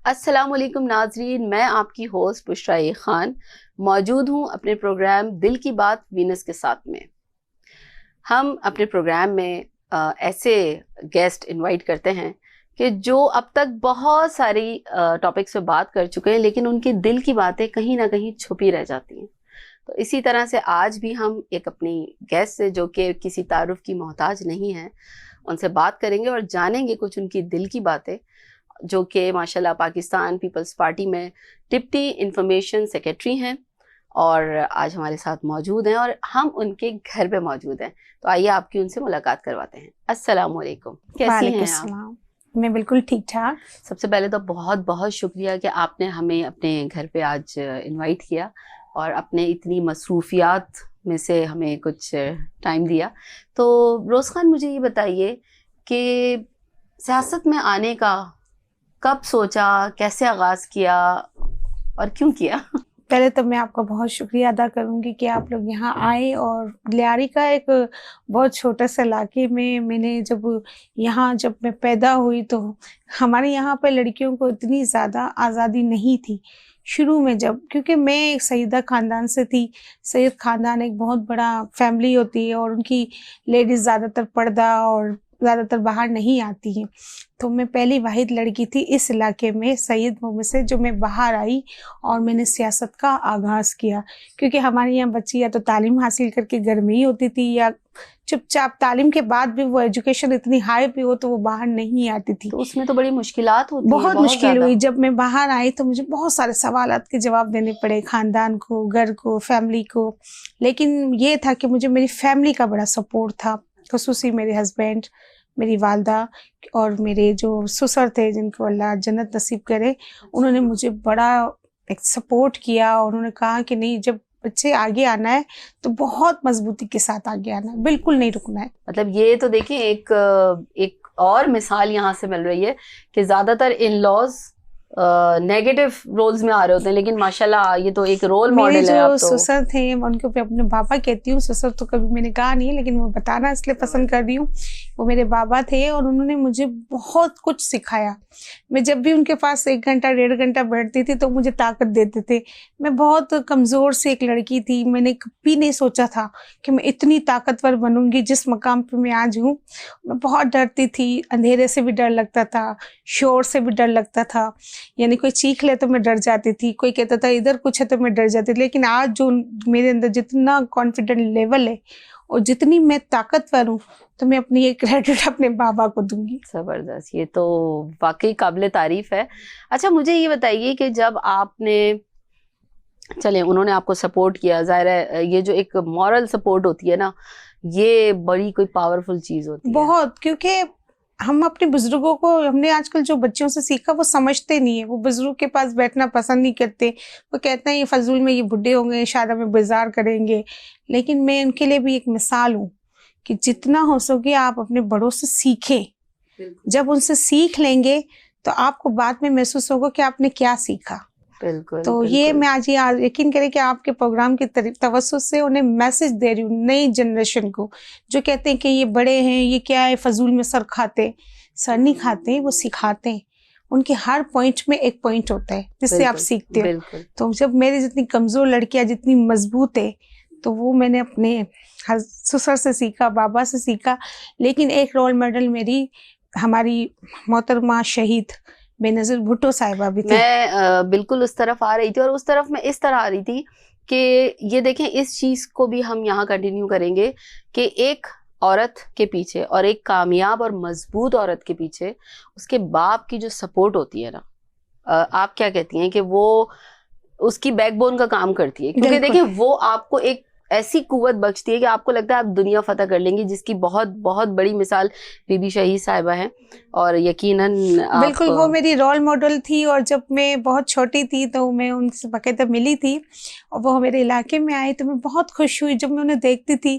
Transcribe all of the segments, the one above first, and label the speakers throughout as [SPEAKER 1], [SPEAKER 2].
[SPEAKER 1] السلام علیکم ناظرین، میں آپ کی ہوسٹ بشرا خان موجود ہوں اپنے پروگرام دل کی بات وینس کے ساتھ میں۔ ہم اپنے پروگرام میں ایسے گیسٹ انوائٹ کرتے ہیں کہ جو اب تک بہت ساری ٹاپکس پہ بات کر چکے ہیں، لیکن ان کے دل کی باتیں کہیں نہ کہیں چھپی رہ جاتی ہیں۔ تو اسی طرح سے آج بھی ہم ایک اپنی گیسٹ سے جو کہ کسی تعارف کی محتاج نہیں ہے، ان سے بات کریں گے اور جانیں گے کچھ ان کی دل کی باتیں، جو کہ ماشاءاللہ پاکستان پیپلز پارٹی میں ڈپٹی انفارمیشن سیکریٹری ہیں اور آج ہمارے ساتھ موجود ہیں اور ہم ان کے گھر پہ موجود ہیں۔ تو آئیے آپ کی ان سے ملاقات کرواتے ہیں۔ السلام علیکم، کیسی ہیں آپ؟
[SPEAKER 2] میں بالکل ٹھیک ٹھاک۔
[SPEAKER 1] سب سے پہلے تو بہت بہت شکریہ کہ آپ نے ہمیں اپنے گھر پہ آج انوائٹ کیا اور اپنے اتنی مصروفیات میں سے ہمیں کچھ ٹائم دیا۔ تو روز خان، مجھے یہ بتائیے کہ سیاست میں آنے کا کب سوچا، کیسے آغاز کیا اور کیوں کیا؟
[SPEAKER 2] پہلے تو میں آپ کا بہت شکریہ ادا کروں گی کہ آپ لوگ یہاں آئے، اور لیاری کا ایک بہت چھوٹا سا علاقے میں نے جب میں پیدا ہوئی تو ہمارے یہاں پہ لڑکیوں کو اتنی زیادہ آزادی نہیں تھی شروع میں، کیونکہ میں ایک سیدہ خاندان سے تھی۔ سید خاندان ایک بہت بڑا فیملی ہوتی ہے اور ان کی لیڈیز زیادہ تر پردہ اور زیادہ تر باہر نہیں آتی ہیں، تو میں پہلی واحد لڑکی تھی اس علاقے میں سید محمد سے جو میں باہر آئی اور میں نے سیاست کا آغاز کیا، کیونکہ ہمارے یہاں بچی یا تو تعلیم حاصل کر کے گھر میں ہی ہوتی تھی، یا چپ چاپ تعلیم کے بعد بھی وہ ایجوکیشن اتنی ہائی بھی ہو تو وہ باہر نہیں آتی تھی۔
[SPEAKER 1] تو اس میں تو بڑی مشکلات ہوتی ہیں،
[SPEAKER 2] بہت مشکل
[SPEAKER 1] زیادہ
[SPEAKER 2] ہوئی جب میں باہر آئی تو مجھے بہت سارے سوالات کے جواب دینے پڑے، خاندان کو، گھر کو، فیملی کو، لیکن یہ تھا کہ مجھے میری فیملی کا بڑا سپورٹ تھا، خصوصی میرے ہسبینڈ، میری والدہ اور میرے جو سسر تھے جن کو اللہ جنت نصیب کرے، انہوں نے مجھے بڑا ایک سپورٹ کیا اور انہوں نے کہا کہ نہیں، جب بچے آگے آنا ہے تو بہت مضبوطی کے ساتھ آگے آنا ہے، بالکل نہیں رکنا ہے۔
[SPEAKER 1] مطلب یہ تو دیکھیں ایک اور مثال یہاں سے مل رہی ہے کہ زیادہ تر ان لاز نیگیٹو رولز میں آ رہے ہوتے ہیں، لیکن ماشاءاللہ یہ تو ایک رول
[SPEAKER 2] میرے
[SPEAKER 1] ماڈل ہے۔
[SPEAKER 2] جو
[SPEAKER 1] آپ تو
[SPEAKER 2] سسر تھے میں ان کو اپنے بابا کہتی ہوں، سسر تو کبھی میں نے کہا نہیں لیکن وہ بتانا اس لیے پسند کر رہی ہوں، وہ میرے بابا تھے اور انہوں نے مجھے بہت کچھ سکھایا۔ میں جب بھی ان کے پاس 1 گھنٹہ 1.5 گھنٹہ بیٹھتی تھی تو مجھے طاقت دیتے تھے۔ میں بہت کمزور سے ایک لڑکی تھی، میں نے کبھی نہیں سوچا تھا کہ میں اتنی طاقتور بنوں گی جس مقام پہ میں آج ہوں۔ میں بہت ڈرتی تھی، اندھیرے سے بھی ڈر لگتا تھا، شور سے بھی ڈر لگتا تھا، یعنی کوئی چیخ لے تو میں ڈر جاتی تھی، کوئی کہتا تھا ادھر کچھ ہے تو میں ڈر جاتی تھی، لیکن آج جو میرے اندر جتنا کانفیڈنٹ لیول ہے اور جتنی میں طاقتور ہوں تو میں اپنی ایک کریڈٹ اپنے بابا کو دوں گی۔
[SPEAKER 1] زبردست، یہ تو واقعی قابل تعریف ہے۔ اچھا مجھے یہ بتائیے کہ جب آپ نے چلیں انہوں نے آپ کو سپورٹ کیا، ظاہر ہے یہ جو ایک مورل سپورٹ ہوتی ہے نا، یہ بڑی کوئی پاورفل چیز ہوتی ہے
[SPEAKER 2] بہت، کیونکہ ہم اپنے بزرگوں کو، ہم نے آج کل جو بچوں سے سیکھا وہ سمجھتے نہیں ہیں، وہ بزرگ کے پاس بیٹھنا پسند نہیں کرتے، وہ کہتے ہیں یہ فضول میں، یہ بڈھے ہوں گے شاید ہمیں بیزار کریں گے، لیکن میں ان کے لیے بھی ایک مثال ہوں کہ جتنا ہو سکے آپ اپنے بڑوں سے سیکھیں۔ جب ان سے سیکھ لیں گے تو آپ کو بعد میں محسوس ہوگا کہ آپ نے کیا سیکھا۔
[SPEAKER 1] بالکل
[SPEAKER 2] تو یہ میں آج یقین کریں کہ آپ کے پروگرام کی توسط سے انہیں میسج دے رہی ہوں نئی جنریشن کو، جو کہتے ہیں کہ یہ بڑے ہیں، یہ کیا ہے، فضول میں سر کھاتے، سر نہیں کھاتے، وہ سکھاتے ہیں۔ ان کے ہر پوائنٹ میں ایک پوائنٹ ہوتا ہے جس سے آپ سیکھتے ہو۔ تو جب میری جتنی کمزور لڑکیاں جتنی مضبوط ہے تو وہ میں نے اپنے سسر سے سیکھا، بابا سے سیکھا، لیکن ایک رول ماڈل میری ہماری محترمہ شہید بے نظیر بھٹو صاحبہ بھی تھی۔
[SPEAKER 1] میں بالکل اس طرف آ رہی تھی، اور اس طرف میں اس طرح آ رہی تھی کہ یہ دیکھیں اس چیز کو بھی ہم یہاں کنٹینیو کریں گے کہ ایک عورت کے پیچھے اور ایک کامیاب اور مضبوط عورت کے پیچھے اس کے باپ کی جو سپورٹ ہوتی ہے نا، آپ کیا کہتی ہیں کہ وہ اس کی بیک بون کا کام کرتی ہے، کیونکہ دیکھیں وہ آپ کو ایک ایسی قوت بخشتی ہے کہ آپ کو لگتا ہے آپ دنیا فتح کر لیں گی، جس کی بہت بہت بڑی مثال بی بی شہید صاحبہ ہیں، اور یقیناً
[SPEAKER 2] بالکل وہ میری رول ماڈل تھی۔ اور جب میں بہت چھوٹی تھی تو میں ان سے باقاعدہ ملی تھی، اور وہ میرے علاقے میں آئی تو میں بہت خوش ہوئی جب میں انہیں دیکھتی تھی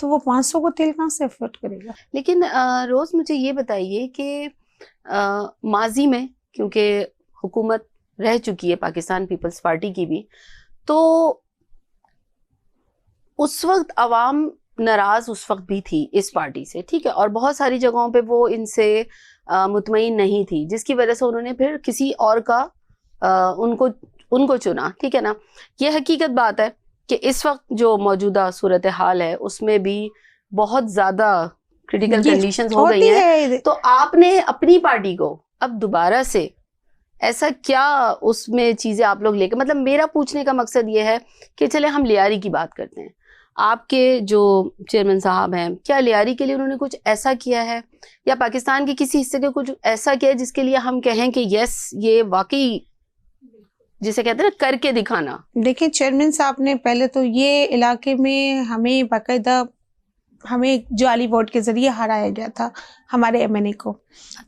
[SPEAKER 2] تو وہ 500 کو تیل کہاں سے افورڈ کرے گا؟
[SPEAKER 1] لیکن روز مجھے یہ بتائیے کہ ماضی میں کیونکہ حکومت رہ چکی ہے پاکستان پیپلز پارٹی کی بھی، تو اس وقت عوام ناراض اس وقت بھی تھی اس پارٹی سے، ٹھیک ہے، اور بہت ساری جگہوں پہ وہ ان سے مطمئن نہیں تھی، جس کی وجہ سے انہوں نے پھر کسی اور کا ان کو چنا، ٹھیک ہے نا. یہ حقیقت بات ہے کہ اس وقت جو موجودہ صورتحال ہے اس میں بھی بہت زیادہ کریٹیکل کنڈیشنز ہو گئی ہیں. تو آپ نے اپنی پارٹی کو اب دوبارہ سے ایسا کیا اس میں چیزیں آپ لوگ لے کے، مطلب میرا پوچھنے کا مقصد یہ ہے کہ چلے ہم لیاری کی بات کرتے ہیں. آپ کے جو چیئرمین صاحب ہیں، کیا لیاری کے لیے انہوں نے کچھ ایسا کیا ہے یا پاکستان کے کسی حصے کے کچھ ایسا کیا ہے جس کے لیے ہم کہیں کہ یس یہ واقعی جسے کہتے ہیں نا کر کے دکھانا؟
[SPEAKER 2] دیکھیں چیئرمین صاحب نے پہلے تو یہ علاقے میں ہمیں باقاعدہ ہمیں جعلی ووٹ کے ذریعے ہرایا گیا تھا ہمارے ایم این اے کو.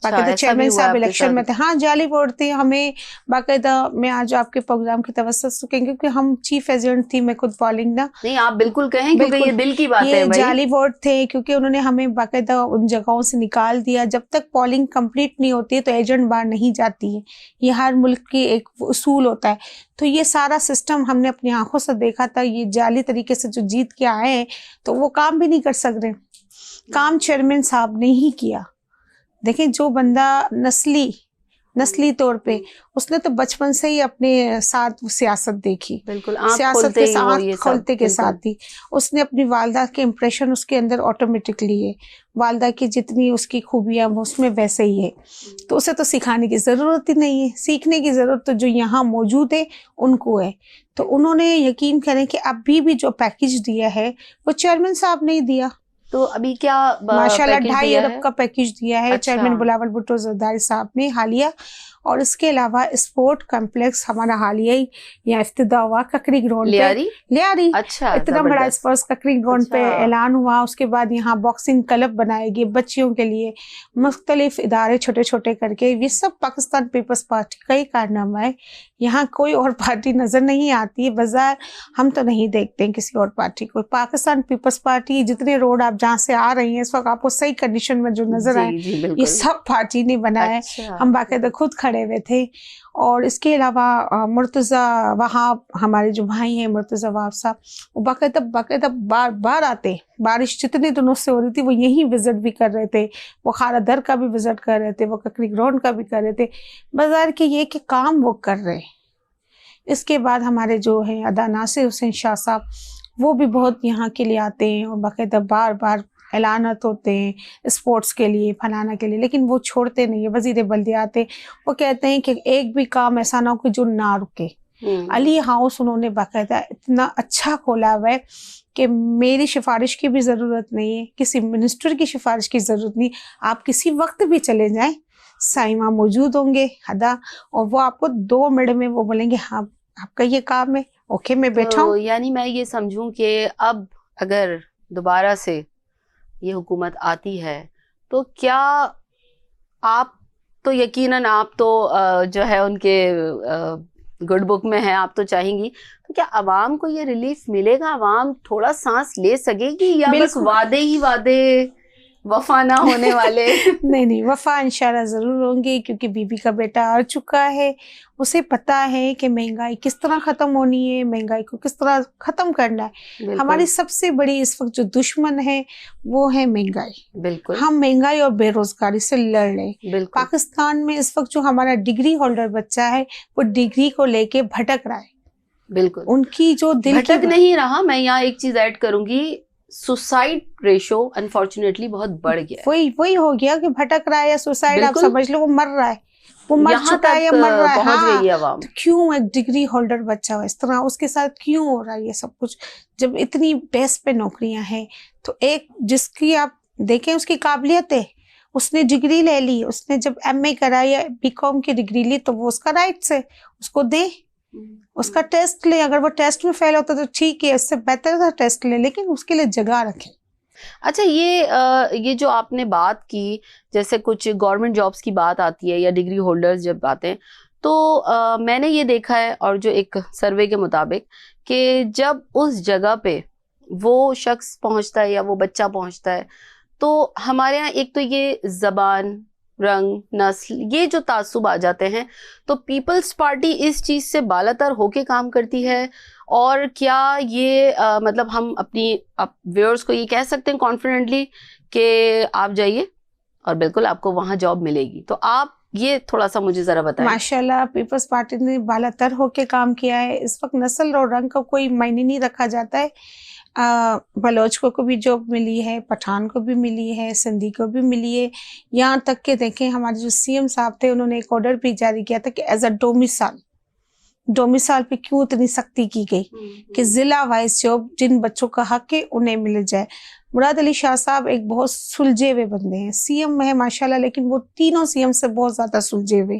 [SPEAKER 2] باقاعدہ چیئرمین صاحب الیکشن میں تھے. ہاں جعلی ووٹ تھے. ہمیں باقاعدہ میں آج آپ کے پروگرام کی توسط سے کہیں کیونکہ ہم چیف ایجنٹ تھی، میں خود پولنگ نہ.
[SPEAKER 1] نہیں آپ بالکل کہیں کیونکہ یہ دل کی بات ہے.
[SPEAKER 2] یہ جعلی ووٹ تھے کیونکہ انہوں نے ہمیں باقاعدہ ان جگہوں سے نکال دیا. جب تک پولنگ کمپلیٹ نہیں ہوتی ہے تو ایجنٹ باہر نہیں جاتی ہے. یہ ہر ملک کی ایک اصول ہوتا ہے. تو یہ سارا سسٹم ہم نے اپنی آنکھوں سے دیکھا تھا. یہ جعلی طریقے سے جو جیت کے آئے ہیں تو وہ کام بھی نہیں کر سک رہے. کام چیئرمین صاحب نے ہی کیا. دیکھیں جو بندہ نسلی طور پہ اس نے تو بچپن سے ہی اپنے ساتھ سیاست دیکھی،
[SPEAKER 1] بالکل
[SPEAKER 2] سیاست کے ساتھ کھولتے کے ساتھ تھی. اس نے اپنی والدہ کے امپریشن اس کے اندر آٹومیٹک لیے. والدہ کی جتنی اس کی خوبیاں اس میں ویسے ہی ہے. تو اسے تو سکھانے کی ضرورت ہی نہیں ہے. سیکھنے کی ضرورت تو جو یہاں موجود ہے ان کو ہے. تو انہوں نے یقین کریں کہ ابھی بھی جو پیکیج دیا ہے وہ چیئرمین صاحب نے ہی دیا.
[SPEAKER 1] تو ابھی کیا
[SPEAKER 2] ماشاءاللہ 2.5 ارب کا پیکیج دیا ہے چیئرمین بلاول بھٹو زرداری صاحب نے حالیہ. اور اس کے علاوہ اسپورٹ کمپلیکس ہمارا حالیہ ہی یہاں افتتاح ہوا ککری گراؤنڈ پہ. لیاری اتنا بڑا اسپورٹس ککری گراؤنڈ پہ اعلان ہوا. اس کے بعد یہاں باکسنگ کلب بنائے گئے بچیوں کے لیے، مختلف ادارے چھوٹے چھوٹے کر کے. یہ سب پاکستان پیپلز پارٹی کا ہی کارنامہ ہے. یہاں کوئی اور پارٹی نظر نہیں آتی ہے. بظاہر ہم تو نہیں دیکھتے ہیں کسی اور پارٹی کو. پاکستان پیپلز پارٹی جتنے روڈ آپ جہاں سے آ رہی ہیں اس وقت آپ کو صحیح کنڈیشن میں جو نظر آئے یہ سب پارٹی نے بنایا ہے. ہم باقاعدہ خود کھڑے ہوئے تھے. اور اس کے علاوہ مرتضی وہاب ہمارے جو بھائی ہیں، مرتضی وہاب صاحب، وہ باقاعدہ بار آتے. بارش جتنے دنوں سے ہو رہی تھی وہ یہیں وزٹ بھی کر رہے تھے. وہ خارہ در کا بھی وزٹ کر رہے تھے، وہ ککری گراؤنڈ کا بھی کر رہے تھے. بظاہر کہ یہ کہ کام وہ کر رہے. اس کے بعد ہمارے جو ہیں ادا ناصر حسین شاہ صاحب وہ بھی بہت یہاں کے لیے آتے ہیں اور باقاعدہ بار بار اعلانات ہوتے ہیں اسپورٹس کے لیے فلانا کے لیے، لیکن وہ چھوڑتے نہیں ہیں. وزیر بلدیات وہ کہتے ہیں کہ ایک بھی کام ایسا نہ ہو کہ جو نہ رکے. علی ہاؤس انہوں نے باقاعدہ اتنا اچھا کھولا ہوا ہے کہ میری سفارش کی بھی ضرورت نہیں ہے، کسی منسٹر کی سفارش کی ضرورت نہیں. آپ کسی وقت بھی چلے جائیں، سائمہ موجود ہوں گے ادا، اور وہ آپ کو 2 منٹ میں وہ بولیں گے ہاں آپ کا یہ کام ہے، اوکے میں بیٹھا ہوں.
[SPEAKER 1] یعنی میں یہ سمجھوں کہ اب اگر دوبارہ سے یہ حکومت آتی ہے تو کیا آپ تو یقیناً آپ تو جو ہے ان کے گڈ بک میں ہیں، آپ تو چاہیں گی، تو کیا عوام کو یہ ریلیف ملے گا؟ عوام تھوڑا سانس لے سکے گی یا بس وعدے ہی وعدے، وفا نہ ہونے والے؟
[SPEAKER 2] نہیں وفا انشاءاللہ ضرور ہوں گے کیونکہ بی بی کا بیٹا آ چکا ہے. اسے پتا ہے کہ مہنگائی کس طرح ختم ہونی ہے، مہنگائی کو کس طرح ختم کرنا ہے. ہماری سب سے بڑی اس وقت جو دشمن ہے وہ ہے مہنگائی. بالکل ہم مہنگائی اور بے روزگاری سے لڑ رہے ہیں. پاکستان میں اس وقت جو ہمارا ڈگری ہولڈر بچہ ہے وہ ڈگری کو لے کے بھٹک رہا ہے. بالکل ان کی جو دل کی
[SPEAKER 1] بھٹک نہیں رہا. میں یہاں ایک چیز ایڈ کروں گی، سوسائڈ ریشو انفارچونیٹلی بہت بڑھ گیا.
[SPEAKER 2] وہی ہو گیا کہ بھٹک رہا ہے یا سوسائڈ آپ سمجھ لو وہ مر رہا ہے، وہ مر چکا ہے یا مر رہا ہے. ہاں کیوں ایک ڈگری ہولڈر بچہ ہو اس طرح اس کے ساتھ کیوں ہو رہا ہے یہ سب کچھ؟ جب اتنی بیس پہ نوکریاں ہیں تو ایک جس کی آپ دیکھیں اس کی قابلیت ہے، اس نے ڈگری لے لی، اس نے جب ایم اے کرا یا بی کام کی ڈگری لی تو وہ اس کا رائٹس ہے، اس کو دیں، اس کا ٹیسٹ لیں. اگر وہ ٹیسٹ میں فیل ہوتا تو ٹھیک ہے، اس سے بہتر تھا ٹیسٹ لیں، لیکن اس کے لیے جگہ رکھیں.
[SPEAKER 1] اچھا یہ جو آپ نے بات کی، جیسے کچھ گورنمنٹ جابس کی بات آتی ہے یا ڈگری ہولڈرز جب آتے ہیں تو میں نے یہ دیکھا ہے، اور جو ایک سروے کے مطابق کہ جب اس جگہ پہ وہ شخص پہنچتا ہے یا وہ بچہ پہنچتا ہے تو ہمارے یہاں ایک تو یہ زبان، رنگ، نسل، یہ جو تعصب آ جاتے ہیں، تو پیپلز پارٹی اس چیز سے بالاتر ہو کے کام کرتی ہے. اور کیا یہ مطلب ہم اپنی ویورز کو یہ کہہ سکتے ہیں کانفیڈنٹلی کہ آپ جائیے اور بالکل آپ کو وہاں جاب ملے گی؟ تو آپ یہ تھوڑا سا مجھے ذرا بتائیں.
[SPEAKER 2] ماشاءاللہ پیپلز پارٹی نے بالاتر ہو کے کام کیا ہے. اس وقت نسل اور رنگ کا کوئی معنی نہیں رکھا جاتا ہے. بلوچ کو بھی جاب ملی ہے، پٹھان کو بھی ملی ہے، سندھی کو بھی ملی ہے. یہاں تک کہ دیکھیں ہمارے جو سی ایم صاحب تھے انہوں نے ایک آرڈر بھی جاری کیا تھا کہ ایز اے ڈومیسائل پہ کیوں اتنی سختی کی گئی کہ ضلع وائز جاب جن بچوں کا حق ہے انہیں مل جائے. مراد علی شاہ صاحب ایک بہت سلجھے ہوئے بندے ہیں، سی ایم ہے ماشاءاللہ، لیکن وہ تینوں سی ایم سے بہت زیادہ سلجھے ہوئے.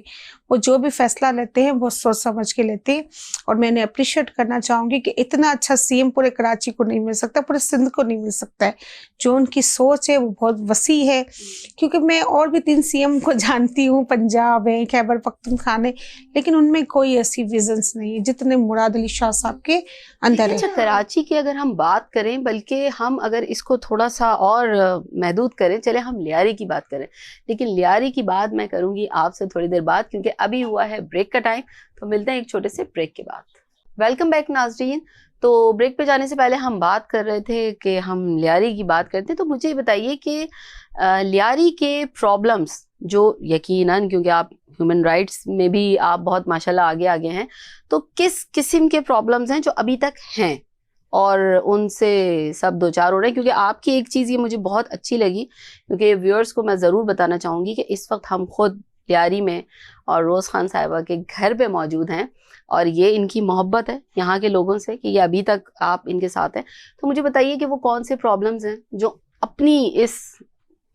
[SPEAKER 2] وہ جو بھی فیصلہ لیتے ہیں بہت سوچ سمجھ کے لیتے ہیں. اور میں نے اپریشیٹ کرنا چاہوں گی کہ اتنا اچھا سی ایم پورے کراچی کو نہیں مل سکتا، پورے سندھ کو نہیں مل سکتا ہے. جو ان کی سوچ ہے وہ بہت وسیع ہے. کیونکہ میں اور بھی 3 سی ایم کو جانتی ہوں، پنجاب ہے، خیبر پختونخوا ہے، لیکن ان میں کوئی ایسی ویژنس نہیں ہے جتنے مراد علی شاہ صاحب کے اندر ہے.
[SPEAKER 1] اچھا، کراچی کی اگر ہم بات کریں، بلکہ ہم اگر اس کو تھوڑا سا اور محدود کریں، چلے ہم لیاری کی بات کریں، لیکن لیاری کی بات میں کروں گی آپ سے تھوڑی دیر بعد، کیونکہ ابھی ہوا ہے بریک کا ٹائم. تو ملتے ہیں ایک چھوٹے سے بریک کے بعد. ویلکم بیک ناظرین. تو بریک پہ جانے سے پہلے ہم بات کر رہے تھے کہ ہم لیاری کی بات کرتے ہیں. تو مجھے بتائیے کہ لیاری کے پرابلمس جو یقیناً، کیونکہ آپ ہیومن رائٹس میں بھی آپ بہت ماشاءاللہ آگے ہیں، تو کس قسم کے پرابلمز ہیں جو ابھی تک ہیں اور ان سے سب دو چار ہو رہے ہیں؟ کیونکہ آپ کی ایک چیز یہ مجھے بہت اچھی لگی، کیونکہ ویورز کو میں ضرور بتانا چاہوں گی کہ اس وقت ہم خود لیاری میں اور روز خان صاحبہ کے گھر پہ موجود ہیں، اور یہ ان کی محبت ہے یہاں کے لوگوں سے کہ یہ ابھی تک آپ ان کے ساتھ ہیں. تو مجھے بتائیے کہ وہ کون سے پرابلمز ہیں جو اپنی اس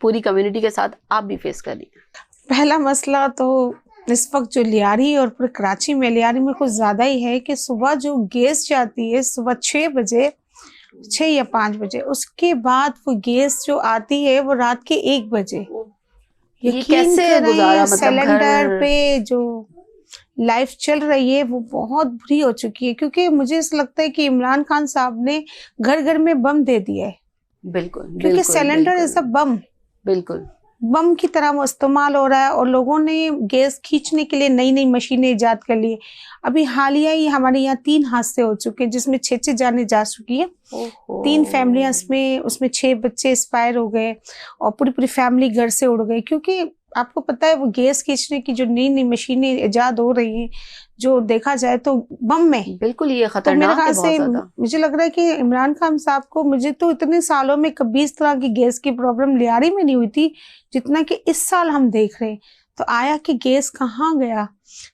[SPEAKER 1] پوری کمیونٹی کے ساتھ آپ بھی فیس کر رہی ہیں.
[SPEAKER 2] پہلا مسئلہ تو اس وقت جو لیاری اور پورے کراچی میں، لیاری میں کچھ زیادہ ہی ہے کہ صبح جو گیس جاتی ہے صبح 6 بجے، 6 یا 5 بجے، اس کے بعد وہ گیس جو آتی ہے وہ رات کے 1 بجے.
[SPEAKER 1] یہ کیسے گزارا؟ مطلب
[SPEAKER 2] سلنڈر پہ جو لائف چل رہی ہے وہ بہت بری ہو چکی ہے. کیونکہ مجھے اس لگتا ہے کہ عمران خان صاحب نے گھر گھر میں بم دے دیا ہے.
[SPEAKER 1] بالکل،
[SPEAKER 2] کیونکہ سلنڈر از اے بم،
[SPEAKER 1] بالکل
[SPEAKER 2] بم کی طرح وہ استعمال ہو رہا ہے. اور لوگوں نے گیس کھینچنے کے لیے نئی نئی مشینیں ایجاد کر لی. ابھی حالیہ ہی ہمارے یہاں 3 حادثے ہو چکے ہیں جس میں 6 جانیں جا چکی ہیں. 3 فیملیاں اس میں 6 بچے ایکسپائر ہو گئے اور پوری فیملی گھر سے اڑ گئی. کیونکہ آپ کو پتہ ہے وہ گیس کھینچنے کی جو نئی نئی مشینیں ایجاد ہو رہی ہیں، جو دیکھا جائے تو بم میں
[SPEAKER 1] بالکل یہ
[SPEAKER 2] تو میرے
[SPEAKER 1] خطرناک ہے
[SPEAKER 2] خیال
[SPEAKER 1] بہت
[SPEAKER 2] سے.
[SPEAKER 1] زیادہ.
[SPEAKER 2] مجھے لگ رہا ہے کہ عمران خان صاحب کو، مجھے تو اتنے سالوں میں کبھی اس طرح کی گیس کی پرابلم لیاری میں نہیں ہوئی تھی جتنا کہ اس سال ہم دیکھ رہے ہیں. تو آیا کہ گیس کہاں گیا؟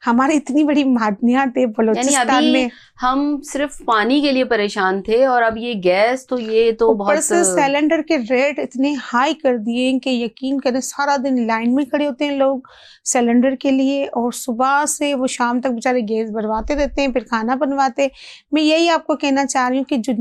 [SPEAKER 2] ہماری اتنی بڑی معدنیات ہے
[SPEAKER 1] یعنی
[SPEAKER 2] بلوچستان
[SPEAKER 1] ابھی
[SPEAKER 2] میں،
[SPEAKER 1] ہم صرف پانی کے لیے پریشان تھے اور اب یہ گیس، تو یہ تو
[SPEAKER 2] اوپر
[SPEAKER 1] بہت.
[SPEAKER 2] سے سلنڈر کے ریٹ اتنے ہائی کر دیے کہ یقین کریں سارا دن لائن میں کھڑے ہوتے ہیں لوگ سلنڈر کے لیے، اور صبح سے وہ شام تک بیچارے گیس بھرواتے رہتے ہیں، پھر کھانا بنواتے. میں یہی آپ کو کہنا چاہ رہی ہوں کہ جو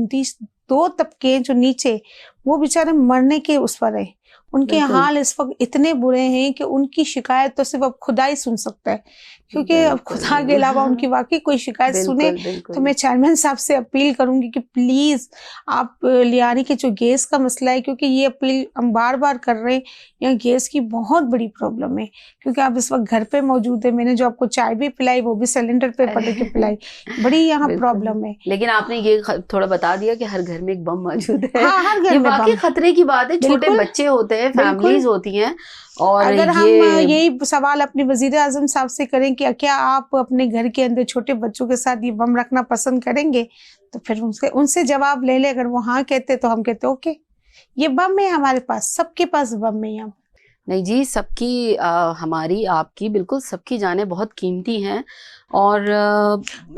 [SPEAKER 2] 2 طبقے جو نیچے، وہ بیچارے مرنے کے اس پر ہیں. ان کے
[SPEAKER 1] بالکل.
[SPEAKER 2] حال اس وقت اتنے برے ہیں کہ ان کی شکایت تو صرف اب خدا ہی سن سکتا ہے. کیونکہ اب خدا کے علاوہ ان کی واقعی کوئی شکایت سنے. تو میں چیئرمین صاحب سے اپیل کروں گی کہ پلیز آپ لیاری کے جو گیس کا مسئلہ ہے، کیونکہ یہ اپیل ہم بار بار کر رہے ہیں، یہاں گیس کی بہت بڑی پرابلم ہے. کیونکہ آپ اس وقت گھر پہ موجود ہیں، میں نے جو آپ کو چائے بھی پلائی وہ بھی سلنڈر پہ پڑ کے پلائی. بڑی یہاں پرابلم ہے.
[SPEAKER 1] لیکن آپ نے یہ تھوڑا بتا دیا کہ ہر گھر میں ایک بم موجود ہے.
[SPEAKER 2] ہاں، ہر گھر
[SPEAKER 1] یہ
[SPEAKER 2] میں
[SPEAKER 1] واقعی
[SPEAKER 2] بم.
[SPEAKER 1] خطرے کی بات ہے. چھوٹے
[SPEAKER 2] بالکل.
[SPEAKER 1] بچے ہوتے ہیں،
[SPEAKER 2] بالکل.
[SPEAKER 1] فیملیز ہوتی ہیں. اور
[SPEAKER 2] اگر ہم یہی سوال اپنے وزیر اعظم صاحب سے کریں کہ کیا آپ اپنے گھر کے اندر چھوٹے بچوں کے ساتھ یہ بم رکھنا پسند کریں گے، تو پھر ان سے جواب لے لے. اگر وہ ہاں کہتے تو ہم کہتے اوکے، یہ بم ہے ہمارے پاس، سب کے پاس بم ہے. یہاں
[SPEAKER 1] نہیں جی، سب کی، ہماری آپ کی، بالکل سب کی جانیں بہت قیمتی ہیں. اور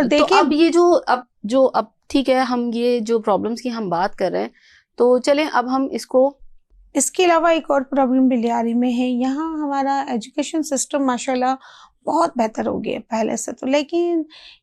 [SPEAKER 1] تو اب یہ اب ٹھیک ہے، ہم یہ جو پرابلمس کی ہم بات کر رہے ہیں، تو چلیں اب ہم اس
[SPEAKER 2] کے علاوہ ایک اور پرابلم بھی لیاری میں ہے. یہاں ہمارا ایجوکیشن سسٹم ماشاءاللہ بہت بہتر ہو گیا پہلے سے تو، لیکن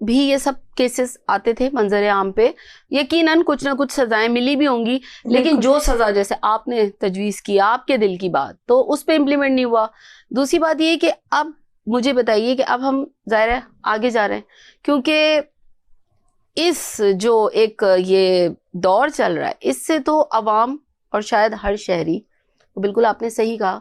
[SPEAKER 1] بھی یہ سب کیسز آتے تھے منظر عام پہ, یقیناً کچھ نہ کچھ سزائیں ملی بھی ہوں گی, لیکن جو سزا جیسے آپ نے تجویز کی, آپ کے دل کی بات, تو اس پہ امپلیمنٹ نہیں ہوا. دوسری بات یہ کہ اب مجھے بتائیے کہ اب ہم ظاہر ہے آگے جا رہے ہیں, کیونکہ اس جو ایک یہ دور چل رہا ہے اس سے تو عوام اور شاید ہر شہری, بالکل آپ نے صحیح کہا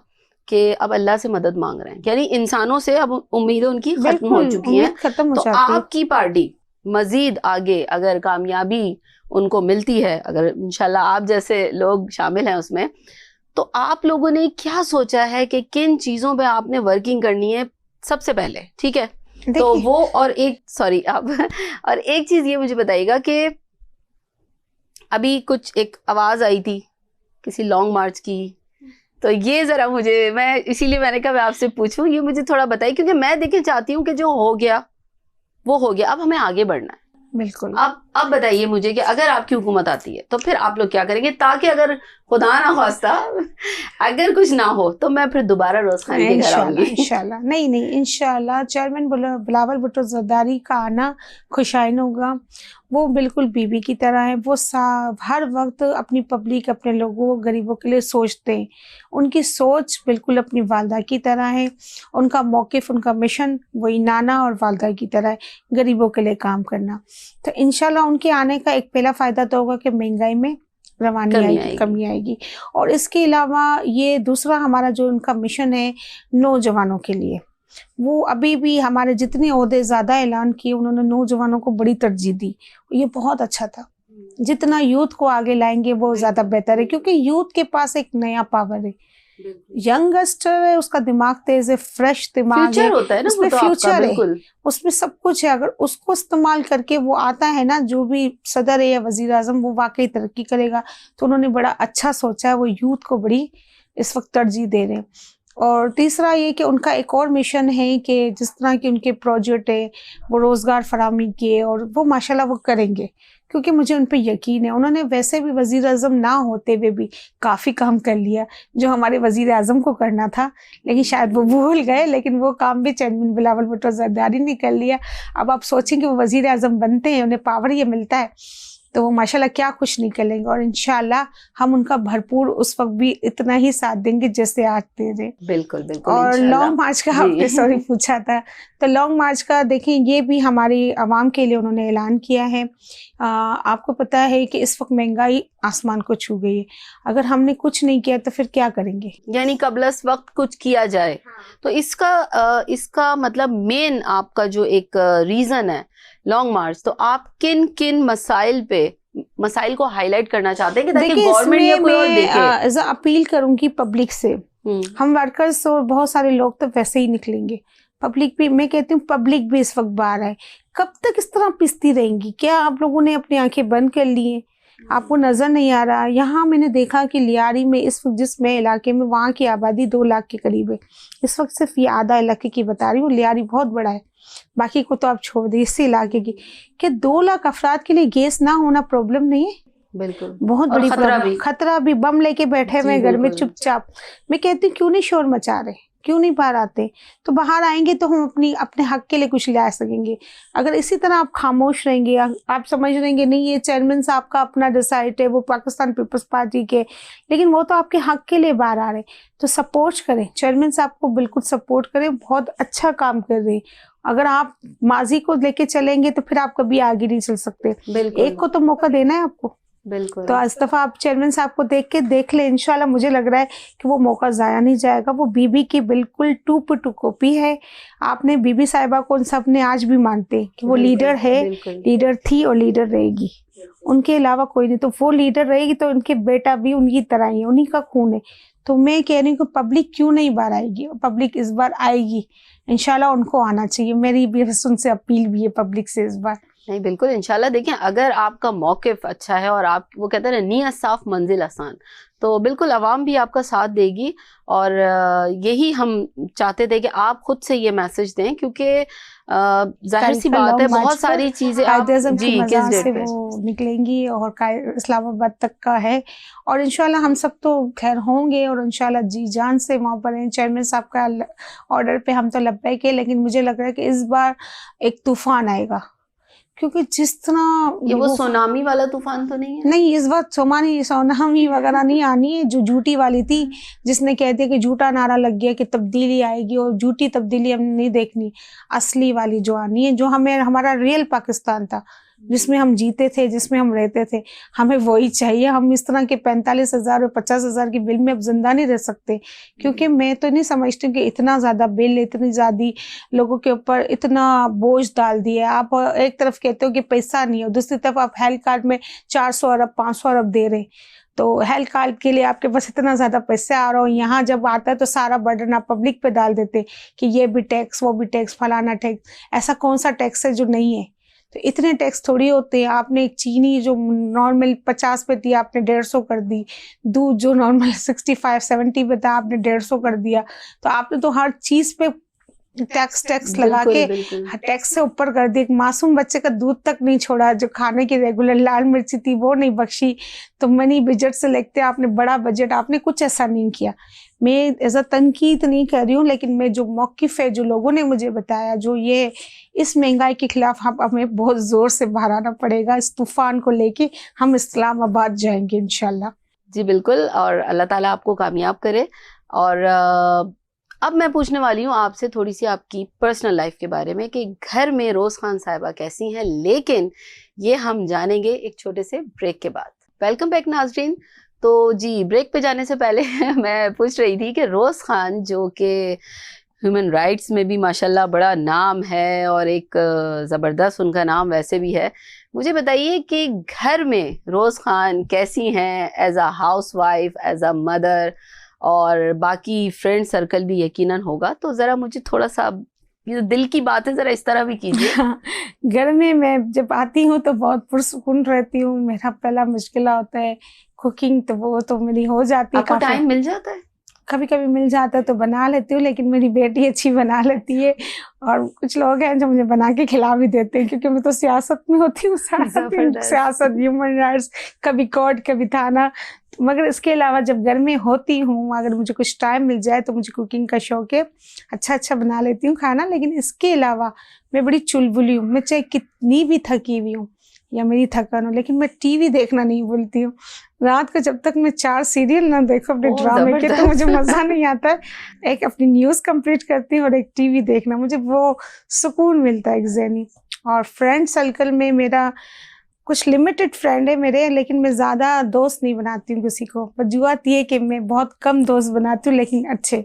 [SPEAKER 1] کہ اب اللہ سے مدد مانگ رہے ہیں, یعنی انسانوں سے اب امیدیں ان کی ختم ہو چکی ہیں.
[SPEAKER 2] ختم ہو
[SPEAKER 1] تو
[SPEAKER 2] جاتی ہے.
[SPEAKER 1] آپ کی پارٹی مزید آگے اگر کامیابی ان کو ملتی ہے, اگر انشاءاللہ آپ جیسے لوگ شامل ہیں اس میں, تو آپ لوگوں نے کیا سوچا ہے کہ کن چیزوں پہ آپ نے ورکنگ کرنی ہے سب سے پہلے؟ ٹھیک ہے, تو وہ اور ایک سوری آپ اور ایک چیز یہ مجھے بتائیے گا کہ ابھی کچھ ایک آواز آئی تھی کسی لانگ مارچ کی, تو یہ ذرا مجھے, میں اسی لیے میں نے کہا میں آپ سے پوچھوں, یہ مجھے تھوڑا بتائیے, کیونکہ میں دیکھیں چاہتی ہوں کہ جو ہو گیا وہ ہو گیا, اب ہمیں آگے بڑھنا ہے.
[SPEAKER 2] بالکل.
[SPEAKER 1] اب بتائیے مجھے کہ اگر آپ کی حکومت آتی ہے تو پھر آپ لوگ کیا کریں گے, تاکہ اگر خدا نہ خواستہ اگر کچھ نہ ہو تو میں پھر دوبارہ روز خان کے گھر آؤں گی.
[SPEAKER 2] انشاءاللہ نہیں انشاءاللہ چیئرمین بلاول بھٹو زرداری کا آنا خوشائن ہوگا. وہ بالکل بی بی کی طرح ہیں, وہ ہر وقت اپنی پبلک, اپنے لوگوں غریبوں کے لیے سوچتے ہیں. ان کی سوچ بالکل اپنی والدہ کی طرح ہے, ان کا موقف, ان کا مشن وہی نانا اور والدہ کی طرح ہے, غریبوں کے لیے کام کرنا. تو انشاءاللہ ان کے آنے کا ایک پہلا فائدہ تو ہوگا کہ مہنگائی میں روانی آئے گی, کمی آئے گی. اور اس کے علاوہ یہ دوسرا ہمارا جو ان کا مشن ہے نوجوانوں کے لیے, وہ ابھی بھی ہمارے جتنے عہدے زیادہ اعلان کیے انہوں نے نوجوانوں کو بڑی ترجیح دی. یہ بہت اچھا تھا. جتنا یوتھ کو آگے لائیں گے وہ زیادہ بہتر ہے, کیونکہ یوتھ کے پاس ایک نیا پاور ہے, ینگسٹر ہے, اس کا دماغ تیز ہے, فریش دماغ ہے, اس میں فیوچر ہے, اس میں سب کچھ ہے. اگر اس کو استعمال کر کے وہ آتا ہے نا, جو بھی صدر ہے یا وزیر اعظم, وہ واقعی ترقی کرے گا. تو انہوں نے بڑا اچھا سوچا ہے, وہ یوتھ کو بڑی اس وقت ترجیح دے رہے ہیں. اور تیسرا یہ کہ ان کا ایک اور مشن ہے کہ جس طرح کے ان کے پروجیکٹ ہے وہ روزگار فراہمی کے, اور وہ ماشاءاللہ وہ کریں گے, کیونکہ مجھے ان پہ یقین ہے. انہوں نے ویسے بھی وزیر اعظم نہ ہوتے ہوئے بھی کافی کام کر لیا جو ہمارے وزیر اعظم کو کرنا تھا, لیکن شاید وہ بھول گئے, لیکن وہ کام بھی چیئرمین بلاول بھٹو زرداری نے کر لیا. اب آپ سوچیں کہ وہ وزیر اعظم بنتے ہیں, انہیں پاور یہ ملتا ہے, تو وہ ماشاءاللہ کیا کچھ نہیں کر لیں گے. اور انشاءاللہ ہم ان کا بھرپور اس وقت بھی اتنا ہی ساتھ دیں گے جیسے آج دے رہے.
[SPEAKER 1] بالکل بالکل.
[SPEAKER 2] اور لانگ مارچ کا آپ نے سوری پوچھا تھا, تو لانگ مارچ کا دیکھیں یہ بھی ہماری عوام کے لیے انہوں نے اعلان کیا ہے. آپ کو پتا ہے کہ اس وقت مہنگائی آسمان کو چھو گئی ہے. اگر ہم نے کچھ نہیں کیا تو پھر کیا کریں گے,
[SPEAKER 1] یعنی قبل اس وقت کچھ کیا جائے. تو اس کا مطلب مین آپ کا جو ایک ریزن ہے لانگ مارچ, تو آپ کن کن مسائل کو ہائی لائٹ کرنا چاہتے ہیں کہ تاکہ گورنمنٹ یا کوئی اور دیکھے؟
[SPEAKER 2] اپیل کروں گی پبلک سے, ہم ورکرز اور بہت سارے لوگ تو ویسے ہی نکلیں گے, پبلک بھی, میں کہتی ہوں پبلک بھی اس وقت باہر ہے. کب تک اس طرح پستی رہیں گی؟ کیا آپ لوگوں نے اپنی آنکھیں بند کر لی ہیں؟ آپ کو نظر نہیں آ رہا؟ یہاں میں نے دیکھا کہ لیاری میں اس وقت جس میں علاقے میں, وہاں کی آبادی 2 لاکھ کے قریب ہے. اس وقت صرف یہ آدھا علاقے کی بتا رہی ہوں, لیاری بہت بڑا ہے, باقی کو تو آپ چھوڑ دیں, اسی علاقے کی. کہ 2 لاکھ افراد کے لیے گیس نہ ہونا پرابلم نہیں ہے؟
[SPEAKER 1] بالکل
[SPEAKER 2] بہت بڑی خطرہ بھی. بم لے کے بیٹھے ہوئے گھر میں چپ چاپ. میں کہتی ہوں کیوں نہیں شور مچا رہے, کیوں نہیں باہر آتے؟ تو باہر آئیں گے تو ہم اپنے حق کے لیے کچھ لا سکیں گے. اگر اسی طرح آپ خاموش رہیں گے, آپ سمجھ رہیں گے نہیں یہ چیئرمین صاحب کا اپنا ڈیسائڈ ہے, وہ پاکستان پیپلز پارٹی کے, لیکن وہ تو آپ کے حق کے لیے باہر آ رہے, تو سپورٹ کریں, چیئرمین صاحب کو بالکل سپورٹ کریں, بہت اچھا کام کر رہے ہیں. اگر آپ ماضی کو لے کے چلیں گے تو پھر آپ کبھی آگے نہیں چل سکتے. ایک کو تو موقع دینا ہے آپ کو.
[SPEAKER 1] بالکل.
[SPEAKER 2] تو اس دفعہ آپ چیئرمین صاحب کو دیکھ لیں, انشاءاللہ مجھے لگ رہا ہے کہ وہ موقع ضائع نہیں جائے گا. وہ بی بی کی بالکل 2 کاپی ہے. آپ نے بی بی صاحبہ کو سب نے آج بھی مانتے کہ وہ لیڈر ہے, لیڈر تھی اور لیڈر رہے گی, ان کے علاوہ کوئی نہیں. تو وہ لیڈر رہے گی تو ان کے بیٹا بھی ان کی طرح ہی, انہی کا خون ہے. تو میں کہہ رہی ہوں کہ پبلک کیوں نہیں باہر آئے گی؟ پبلک اس بار آئے گی انشاءاللہ, ان کو آنا چاہیے. میری بھی ان سے اپیل بھی ہے پبلک سے اس بار.
[SPEAKER 1] نہیں بالکل انشاءاللہ. دیکھیں اگر آپ کا موقف اچھا ہے اور آپ وہ کہتے ہیں نیت صاف منزل آسان, تو بالکل عوام بھی آپ کا ساتھ دے گی. اور یہی ہم چاہتے تھے کہ آپ خود سے یہ میسج دیں, کیونکہ ظاہر سی بات ہے بہت ساری چیزیں آپ جی کس ڈیٹ پہ
[SPEAKER 2] نکلیں گی اور اسلام آباد تک کا ہے. اور انشاءاللہ ہم سب تو خیر ہوں گے, اور انشاءاللہ جی جان سے وہاں پر ہیں. چیئرمین صاحب کا آرڈر پہ ہم تو لبیک ہے, لیکن مجھے لگ رہا ہے کہ اس بار ایک طوفان آئے گا. کیونکہ جس طرح
[SPEAKER 1] یہ وہ سونامی والا طوفان تو نہیں ہے؟
[SPEAKER 2] نہیں، اس وقت سونامی وغیرہ نہیں آنی ہے، جو جھوٹی والی تھی جس نے کہہ دیا کہ جھوٹا نعرہ لگ گیا کہ تبدیلی آئے گی، اور جھوٹی تبدیلی ہم نے نہیں دیکھنی، اصلی والی جو آنی ہے، جو ہمارا ریئل پاکستان تھا، جس میں ہم جیتے تھے، جس میں ہم رہتے تھے، ہمیں وہی چاہیے۔ ہم اس طرح کے 45,000 اور 50,000 کی بل میں اب زندہ نہیں رہ سکتے، کیونکہ میں تو نہیں سمجھتی کہ اتنا زیادہ بل، اتنی زیادہ لوگوں کے اوپر اتنا بوجھ ڈال دیا۔ آپ ایک طرف کہتے ہو کہ پیسہ نہیں ہے، دوسری طرف آپ ہیلتھ کارڈ میں 400 ارب 500 ارب دے رہے، تو ہیلتھ کارڈ کے لیے آپ کے پاس اتنا زیادہ پیسے آ رہا ہو، یہاں جب آتا ہے تو سارا برڈن آپ پبلک پہ ڈال دیتے کہ یہ بھی ٹیکس، وہ بھی ٹیکس، فلانا ٹیکس۔ ایسا کون سا ٹیکس ہے جو نہیں ہے؟ تو اتنے ٹیکس تھوڑی ہوتے ہیں۔ آپ نے ایک چینی جو نارمل 50 پہ تھی، آپ نے 150 کر دی، دودھ جو نارمل 65 70 پہ تھا، آپ نے 150 کر دیا۔ تو آپ نے تو ہر چیز پہ ٹیکس لگا کے ٹیکس سے اوپر کر دی۔ ایک معصوم بچے کا دودھ تک نہیں چھوڑا، جو کھانے کی ریگولر لال مرچی تھی وہ نہیں بخشی۔ تو منی بجٹ سے لگتے آپ نے بڑا بجٹ، آپ نے کچھ ایسا نہیں کیا۔ میں ایسا تنقید نہیں کر رہی ہوں، لیکن میں جو موقف ہے، جو لوگوں نے مجھے بتایا، جو یہ اس مہنگائی کے خلاف ہمیں بہت زور سے باہر آنا پڑے گا۔ اس طوفان کو لے کے ہم اسلام آباد جائیں گے انشاءاللہ۔
[SPEAKER 1] جی بالکل، اور اللہ تعالیٰ آپ کو کامیاب کرے۔ اور اب میں پوچھنے والی ہوں آپ سے تھوڑی سی آپ کی پرسنل لائف کے بارے میں، کہ گھر میں روز خان صاحبہ کیسی ہیں، لیکن یہ ہم جانیں گے ایک چھوٹے سے بریک کے بعد۔ ویلکم بیک ناظرین۔ تو جی، بریک پہ جانے سے پہلے میں پوچھ رہی تھی کہ روز خان جو کہ ہیومن رائٹس میں بھی ماشاءاللہ بڑا نام ہے، اور ایک زبردست ان کا نام ویسے بھی ہے، مجھے بتائیے کہ گھر میں روز خان کیسی ہیں as a house wife, as a mother, اور باقی فرینڈ سرکل بھی یقیناً ہوگا، تو ذرا مجھے تھوڑا سا یہ دل کی باتیں ذرا اس طرح بھی کیجیے۔
[SPEAKER 2] گھر میں جب آتی ہوں تو بہت پرسکون رہتی ہوں۔ میرا پہلا مشکلہ ہوتا ہے کوکنگ، تو وہ تو میری ہو جاتی ہے۔
[SPEAKER 1] آپ کو ٹائم مل جاتا ہے؟
[SPEAKER 2] کبھی کبھی مل جاتا ہے تو بنا لیتی ہوں، لیکن میری بیٹی اچھی بنا لیتی ہے، اور کچھ لوگ ہیں جو مجھے بنا کے کھلا بھی دیتے ہیں، کیونکہ میں تو سیاست میں ہوتی ہوں، سیاست، ہیومن رائٹس، کبھی کورٹ، کبھی تھانہ۔ مگر اس کے علاوہ جب گھر میں ہوتی ہوں، اگر مجھے کچھ ٹائم مل جائے تو مجھے کوکنگ کا شوق ہے، اچھا بنا لیتی ہوں کھانا۔ لیکن اس کے علاوہ میں بڑی چلبلی ہوں، میں چاہے کتنی بھی تھکی ہوئی ہوں یا میری تھکن ہو، لیکن میں ٹی وی دیکھنا نہیں بھولتی ہوں۔ رات کو جب تک میں 4 سیریل نہ دیکھوں اپنے ڈرامے کے تو مجھے مزہ نہیں آتا ہے۔ ایک اپنی نیوز کمپلیٹ کرتی ہوں اور ایک ٹی وی دیکھنا، مجھے وہ سکون ملتا ہے ایک ذہنی۔ اور فرینڈ سرکل میں میرا کچھ لمیٹڈ فرینڈ ہے میرے، لیکن میں زیادہ دوست نہیں بناتی ہوں کسی کو۔ وجوہات یہ کہ میں بہت کم دوست بناتی ہوں، لیکن اچھے،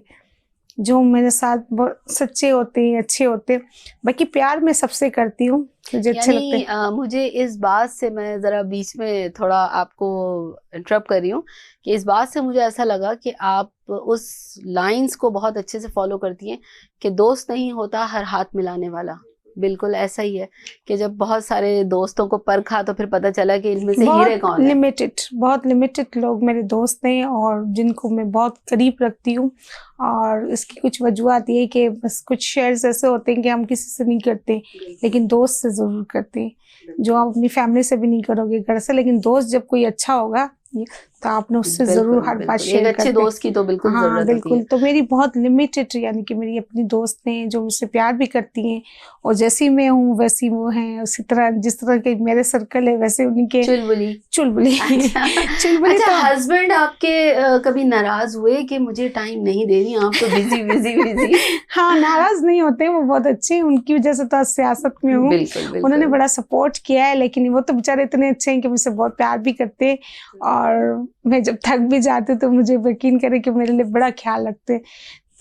[SPEAKER 2] جو میرے ساتھ بہت سچے ہوتے ہیں، اچھے ہوتے ہیں۔ باقی پیار میں سب سے کرتی ہوں، مجھے اچھے لگتے ہیں۔
[SPEAKER 1] مجھے اس بات سے، میں ذرا بیچ میں تھوڑا آپ کو انٹرپٹ کر رہی ہوں، کہ اس بات سے مجھے ایسا لگا کہ آپ اس لائنز کو بہت اچھے سے فالو کرتی ہیں کہ دوست نہیں ہوتا ہر ہاتھ ملانے والا۔ بالکل ایسا ہی ہے کہ جب بہت سارے دوستوں کو پرکھا تو پھر پتہ چلا کہ ان میں سے ہیرے کون ہیں۔
[SPEAKER 2] بہت لمیٹڈ لوگ میرے دوست ہیں، اور جن کو میں بہت قریب رکھتی ہوں۔ اور اس کی کچھ وجوہات یہ کہ بس کچھ شیئرز ایسے ہوتے ہیں کہ ہم کسی سے نہیں کرتے، لیکن دوست سے ضرور کرتے ہیں، جو آپ اپنی فیملی سے بھی نہیں کرو گے گھر سے، لیکن دوست جب کوئی اچھا ہوگا تو آپ نے اس سے ضرور ہر بات شیئر کرتے ہیں۔
[SPEAKER 1] اچھے دوست کی تو بالکل ضرورت ہوتی ہے۔
[SPEAKER 2] بالکل، تو میری بہت لمیٹڈ، یعنی کہ میری اپنی دوست ہیں جو مجھ سے پیار بھی کرتی ہیں، اور جیسی میں ہوں ویسی وہ ہیں، اسی طرح جس طرح کے میرے سرکل ہے ویسے ان کے چلبلی۔
[SPEAKER 1] اچھا، ہسبینڈ آپ کے کبھی ناراض ہوئے کہ مجھے ٹائم نہیں دے رہی، آپ تو بزی؟
[SPEAKER 2] ہاں، ناراض نہیں ہوتے، وہ بہت اچھے ہیں۔ ان کی وجہ سے تو سیاست میں ہوں، انہوں نے بڑا سپورٹ کیا ہے، لیکن وہ تو بیچارے اتنے اچھے ہیں کہ مجھ سے بہت پیار بھی کرتے ہیں، اور میں جب تھک بھی جاتی ہوں تو مجھے یقین کرے کہ میرے لیے بڑا خیال رکھتے ہیں،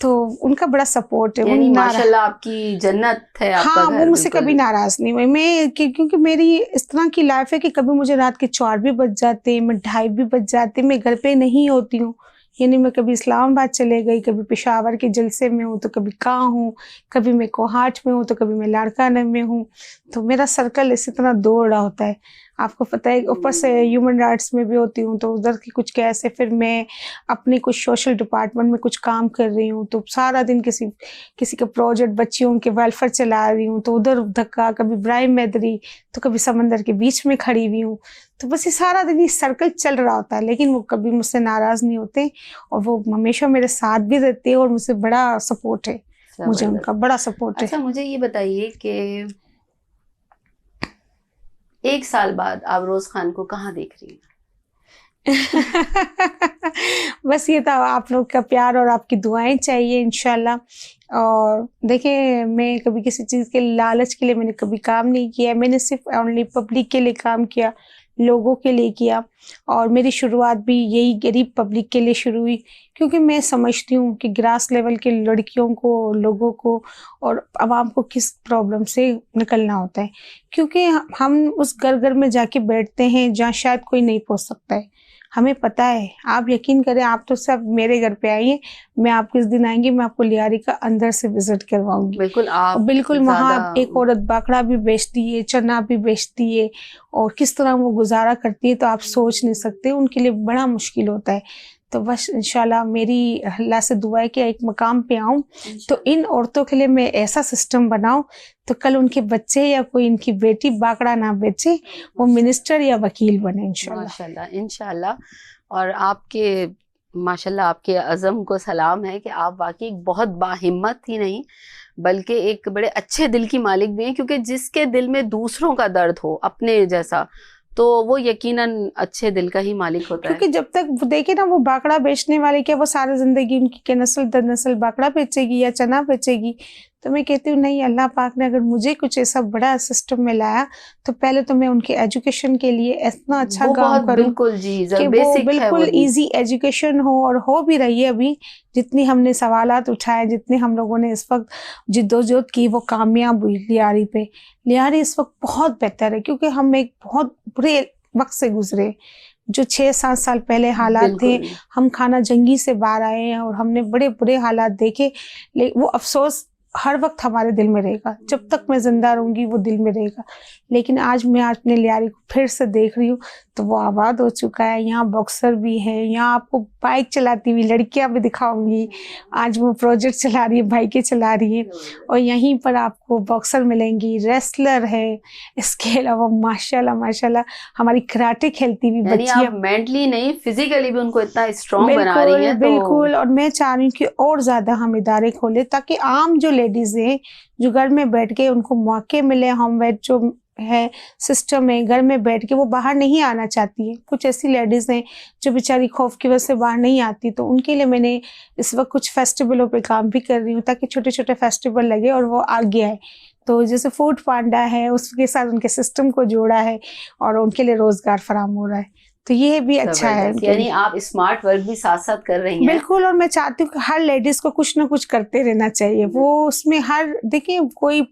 [SPEAKER 2] تو ان کا بڑا سپورٹ ہے۔
[SPEAKER 1] یعنی ماشاءاللہ آپ کی جنت ہے آپ کا گھر۔
[SPEAKER 2] ہاں، وہ مجھ سے کبھی ناراض نہیں ہوئے۔ میں کیونکہ میری اس طرح کی لائف ہے کہ کبھی مجھے رات کے 4 بھی بج جاتے، میں 2:30 بھی بج جاتے، میں گھر پہ نہیں ہوتی ہوں۔ یعنی میں کبھی اسلام آباد چلے گئی، کبھی پشاور کے جلسے میں ہوں، تو کبھی کہاں ہوں، کبھی میں کوہاٹ میں ہوں، تو کبھی میں لاڑکانہ میں ہوں۔ تو میرا سرکل اسی طرح دوڑ رہا ہوتا ہے، آپ کو پتہ ہے۔ اوپر سے ہیومن رائٹس میں بھی ہوتی ہوں، تو ادھر کی کچھ کیسے، پھر میں اپنی کچھ سوشل ڈپارٹمنٹ میں کچھ کام کر رہی ہوں، تو سارا دن کسی کا پروجیکٹ، بچیوں کے ویلفیئر چلا رہی ہوں، تو ادھر دھکا، کبھی ابراہیم میدری، تو کبھی سمندر کے بیچ میں کھڑی ہوئی ہوں۔ تو بس یہ سارا دن یہ سرکل چل رہا ہوتا ہے، لیکن وہ کبھی مجھ سے ناراض نہیں ہوتے، اور وہ ہمیشہ میرے ساتھ بھی رہتے ہیں، اور مجھ سے بڑا سپورٹ ہے، مجھے ان کا بڑا سپورٹ ہے۔
[SPEAKER 1] اچھا، مجھے یہ بتائیے کہ 1 سال بعد آپ روز خان کو کہاں دیکھ رہی ہیں؟
[SPEAKER 2] بس یہ تھا، آپ لوگ کا پیار اور آپ کی دعائیں چاہیے انشاءاللہ. اور دیکھیں میں کبھی کسی چیز کے لالچ کے لیے میں نے کبھی کام نہیں کیا. میں نے صرف اونلی پبلک کے لیے کام کیا، لوگوں کے لیے کیا. اور میری شروعات بھی یہی غریب پبلک کے لیے شروع ہوئی، کیونکہ میں سمجھتی ہوں کہ گراس لیول کے لڑکیوں کو، لوگوں کو اور عوام کو کس پرابلم سے نکلنا ہوتا ہے. کیونکہ ہم اس گھر گھر میں جا کے بیٹھتے ہیں جہاں شاید کوئی نہیں پہنچ سکتا ہے. ہمیں پتہ ہے، آپ یقین کریں، آپ تو سب میرے گھر پہ آئیے، میں آپ کس دن آئیں گی میں آپ کو لیاری کا اندر سے وزٹ کرواؤں گی.
[SPEAKER 1] بالکل آپ
[SPEAKER 2] بالکل وہاں
[SPEAKER 1] زیادہ
[SPEAKER 2] ایک عورت باکڑا بھی بیچتی ہے، چنا بھی بیچتی ہے، اور کس طرح وہ گزارا کرتی ہے تو آپ سوچ نہیں سکتے. ان کے لیے بڑا مشکل ہوتا ہے. تو بس انشاءاللہ میری اللہ سے دعا ہے کہ ایک مقام پہ آؤں تو ان عورتوں کے لیے میں ایسا سسٹم بناؤں تو کل ان کے بچے یا کوئی ان کی بیٹی باکڑا نہ بیچے، وہ منسٹر یا وکیل بنے انشاءاللہ.
[SPEAKER 1] ماشاءاللہ انشاءاللہ. اور آپ کے ماشاءاللہ آپ کے عزم کو سلام ہے کہ آپ واقعی ایک بہت باہمت ہی نہیں بلکہ ایک بڑے اچھے دل کی مالک بھی ہیں، کیونکہ جس کے دل میں دوسروں کا درد ہو اپنے جیسا تو وہ یقیناً اچھے دل کا ہی مالک ہوتا ہے.
[SPEAKER 2] کیونکہ جب تک دیکھیں نا، وہ باکڑا بیچنے والے کیا وہ ساری زندگی ان کی نسل در نسل باکڑا بیچے گی یا چنا بیچے گی؟ تو میں کہتی ہوں نہیں، اللہ پاک نے اگر مجھے کچھ ایسا بڑا سسٹم میں لایا تو پہلے تو میں ان کے ایجوکیشن کے لیے اتنا اچھا
[SPEAKER 1] وہ
[SPEAKER 2] کام
[SPEAKER 1] بہت
[SPEAKER 2] کروں
[SPEAKER 1] بالکل جی
[SPEAKER 2] کہ وہ
[SPEAKER 1] بیسک ہے
[SPEAKER 2] بالکل
[SPEAKER 1] وہی.
[SPEAKER 2] ایزی ایجوکیشن ہو، اور ہو بھی رہی ہے ابھی. جتنی ہم نے سوالات اٹھائے، جتنے ہم لوگوں نے اس وقت جدوجہد کی، وہ کامیاب ہوئی لیاری پہ. لیاری اس وقت بہت بہتر ہے، کیونکہ ہم ایک بہت برے وقت سے گزرے. جو 6-7 سال پہلے حالات تھے،
[SPEAKER 1] بالکل
[SPEAKER 2] ہم خانہ جنگی سے باہر آئے ہیں اور ہم نے بڑے برے حالات دیکھے. وہ افسوس ہر وقت ہمارے دل میں رہے گا، جب تک میں زندہ رہوں گی وہ دل میں رہے گا. لیکن آج میں اپنے لیاری کو پھر سے دیکھ رہی ہوں تو وہ آباد ہو چکا ہے. یہاں باکسر بھی ہے، یہاں آپ کو بائک چلاتی ہوئی لڑکیاں بھی دکھاؤں گی. آج وہ پروجیکٹ چلا رہی ہے، بائکیں چلا رہی ہیں. اور یہیں پر آپ کو باکسر ملیں گی، ریسلر ہے. اس کے علاوہ ماشاءاللہ ماشاءاللہ ہماری کراٹے کھیلتی ہوئی
[SPEAKER 1] یعنی
[SPEAKER 2] بچیاں.
[SPEAKER 1] آپ مینٹلی نہیں فزیکلی بھی ان کو اتنا اسٹرانگ بنا رہی
[SPEAKER 2] بالکل
[SPEAKER 1] ہیں. تو
[SPEAKER 2] بالکل. اور میں چاہ رہی ہوں کہ اور زیادہ ہم ادارے کھولیں تاکہ عام جو لیڈیز ہیں جو گھر میں بیٹھ کے ان کو موقع ملے. ہوم میڈ جو ہے سسٹم ہے، گھر میں بیٹھ کے وہ باہر نہیں آنا چاہتی ہیں. کچھ ایسی لیڈیز ہیں جو بیچاری خوف کی وجہ سے باہر نہیں آتی، تو ان کے لیے میں نے اس وقت کچھ فیسٹیولوں پہ کام بھی کر رہی ہوں تاکہ چھوٹے چھوٹے فیسٹیول لگے اور وہ آگے آئے. تو جیسے فوڈ پانڈا ہے، اس کے ساتھ ان کے سسٹم کو جوڑا ہے اور ان کے لیے روزگار فراہم ہو رہا ہے. تو یہ بھی اچھا ہے ان کے
[SPEAKER 1] یعنی
[SPEAKER 2] لیے.
[SPEAKER 1] آپ اسمارٹ ورک بھی ساتھ ساتھ کر رہی ہیں.
[SPEAKER 2] بالکل. اور میں چاہتی ہوں کہ ہر لیڈیز کو کچھ نہ کچھ کرتے رہنا چاہیے. وہ اس میں دیکھیں کوئی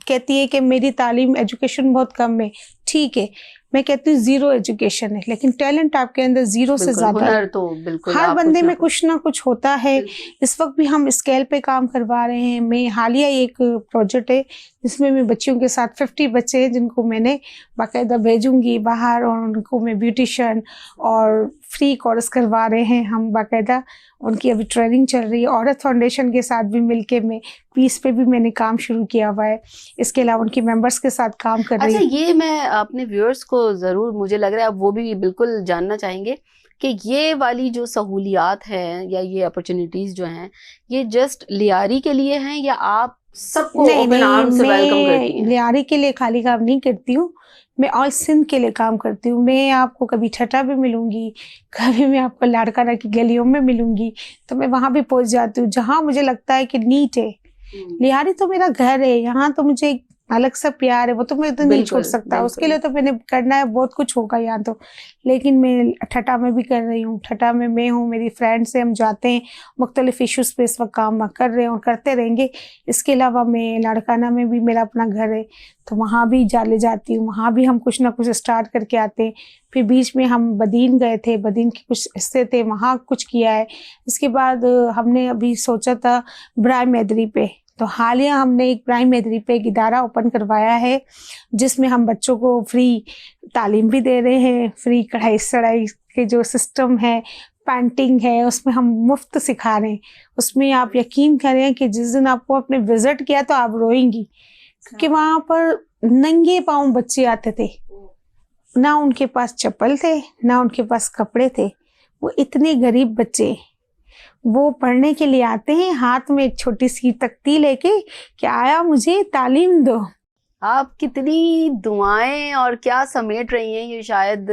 [SPEAKER 2] کہتی ہے کہ میری تعلیم ایجوکیشن بہت کم ہے، ٹھیک ہے. میں کہتی ہوں زیرو ایجوکیشن ہے، لیکن ٹیلنٹ آپ کے اندر زیرو سے زیادہ ہے.
[SPEAKER 1] ہنر تو بالکل
[SPEAKER 2] ہر
[SPEAKER 1] آپ
[SPEAKER 2] بندے میں کچھ نہ کچھ ہوتا ہے. اس وقت بھی ہم اسکیل پہ کام کروا رہے ہیں. میں حالیہ ایک پروجیکٹ ہے جس میں بچیوں کے ساتھ 50 بچے ہیں جن کو میں نے باقاعدہ بھیجوں گی باہر، اور ان کو میں بیوٹیشین اور فری کورس کروا رہے ہیں ہم باقاعدہ. ان کی ابھی ٹریننگ چل رہی ہے. عورت فاؤنڈیشن کے ساتھ بھی مل کے میں پیس پہ بھی میں نے کام شروع کیا ہوا ہے. اس کے علاوہ ان کی ممبرس کے ساتھ کام کر رہی
[SPEAKER 1] اچھا،
[SPEAKER 2] ہوں.
[SPEAKER 1] یہ میں اپنے ویورز کو ضرور، مجھے لگ رہا ہے اب وہ بھی بالکل جاننا چاہیں گے کہ یہ والی جو سہولیات ہیں یا یہ اپرچونیٹیز جو ہیں، یہ جسٹ لیاری کے لیے ہیں یا آپ سب کو اوپن آرم سے ویلکم کرتی
[SPEAKER 2] میں
[SPEAKER 1] ہیں؟
[SPEAKER 2] لیاری کے لیے خالی کام نہیں کرتی ہوں، میں آل سندھ کے لیے کام کرتی ہوں. میں آپ کو کبھی ٹھٹا بھی ملوں گی، کبھی میں آپ کو لاڑکانہ کی گلیوں میں ملوں گی. تو میں وہاں بھی پہنچ جاتی ہوں جہاں مجھے لگتا ہے کہ نیٹ ہے. لیاری تو میرا گھر ہے، یہاں تو مجھے الگ سا پیار ہے، وہ تو میں تو نہیں چھوڑ سکتا. اس کے لیے تو میں نے کرنا ہے، بہت کچھ ہوگا یہاں تو. لیکن میں ٹھٹا میں بھی کر رہی ہوں. ٹھٹا میں ہوں، میری فرینڈ سے ہم جاتے ہیں مختلف ایشوز پہ اس وقت کام کر رہے ہیں اور کرتے رہیں گے. اس کے علاوہ میں لاڑکانہ میں بھی میرا اپنا گھر ہے تو وہاں بھی لے جاتی ہوں. وہاں بھی ہم کچھ نہ کچھ اسٹارٹ کر کے آتے ہیں. پھر بیچ میں ہم بدین گئے تھے، بدین کے کچھ حصے تھے، وہاں کچھ کیا ہے. اس کے بعد ہم نے ابھی سوچا تھا برائے میدری پہ، تو حالیہ ہم نے ایک پرائم میدری پہ ایک ادارہ اوپن کروایا ہے جس میں ہم بچوں کو فری تعلیم بھی دے رہے ہیں. فری کڑھائی سڑائی کے جو سسٹم ہے، پینٹنگ ہے، اس میں ہم مفت سکھا رہے ہیں. اس میں آپ یقین کریں کہ جس دن آپ کو اپنے وزٹ کیا تو آپ روئیں گی، کیونکہ وہاں پر ننگے پاؤں بچے آتے تھے. نہ ان کے پاس چپل تھے، نہ ان کے پاس کپڑے تھے. وہ اتنے غریب بچے، وہ پڑھنے کے لیے آتے ہیں ہاتھ میں ایک چھوٹی سی تختی لے کے کہ آیا مجھے تعلیم دو.
[SPEAKER 1] آپ کتنی دعائیں اور کیا سمیٹ رہی ہیں، یہ شاید